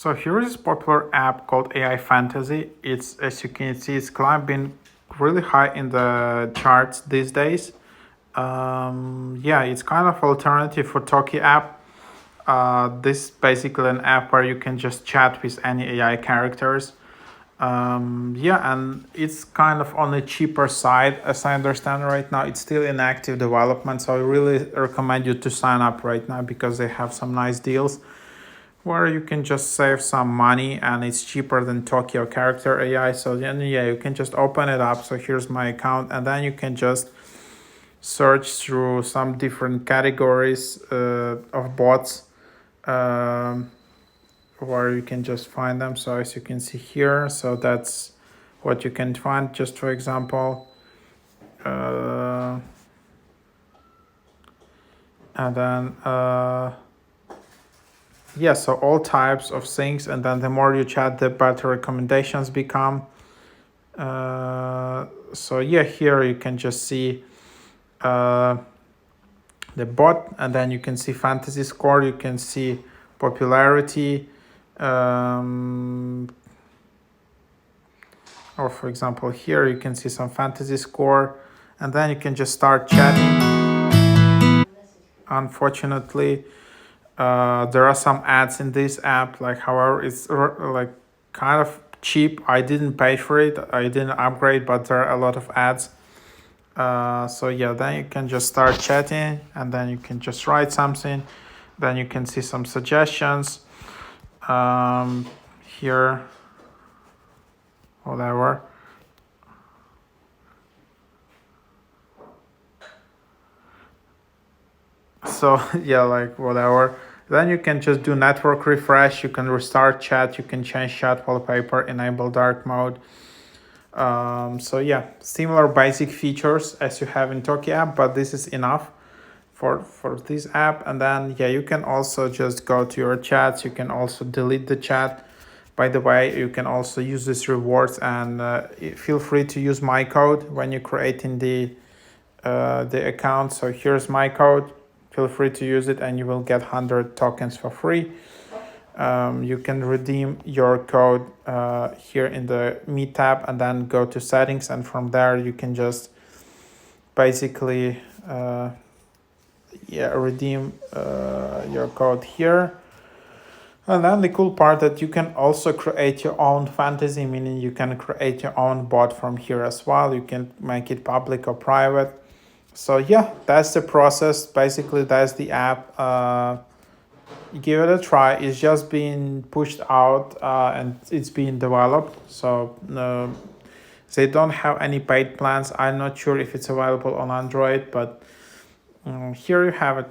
So here is a popular app called AI Fantasy. It's, as you can see, it's climbing really high in the charts these days. Yeah, it's kind of alternative for Talkie app. This is basically an app where you can just chat with any AI characters. Yeah, and it's kind of on the cheaper side, as I understand right now. It's still in active development, so I really recommend you to sign up right now because they have some nice deals where you can just save some money and it's cheaper than Tokyo Character AI. So then, yeah, you can just open it up. So here's my account, and then you can just search through some different categories of bots where you can just find them. So as you can see here, so that's what you can find. Just for example, and then yeah, so all types of things, and then the more you chat, the better recommendations become. So yeah, here you can just see the bot, and then you can see fantasy score, you can see popularity, or for example here you can see some fantasy score, and then you can just start chatting. Unfortunately, there are some ads in this app, like however it's like kind of cheap. I didn't pay for it, I didn't upgrade, but there are a lot of ads. So yeah, then you can just start chatting, and then you can just write something, then you can see some suggestions here, whatever. So yeah, like whatever. Then you can just do network refresh, you can restart chat, you can change chat wallpaper, enable dark mode. So yeah, similar basic features as you have in Talkie app, but this is enough for this app. And then yeah, you can also just go to your chats, you can also delete the chat. By the way, you can also use these rewards, and feel free to use my code when you're creating the account. So here's my code, feel free to use it and you will get 100 tokens for free. You can redeem your code here in the Me tab, and then go to settings, and from there you can just basically redeem your code here. And then the cool part that you can also create your own fantasy, meaning you can create your own bot from here as well. You can make it public or private. So yeah, that's the process. Basically, that's the app. Give it a try. It's just being pushed out and it's being developed. So they don't have any paid plans. I'm not sure if it's available on Android, but here you have it.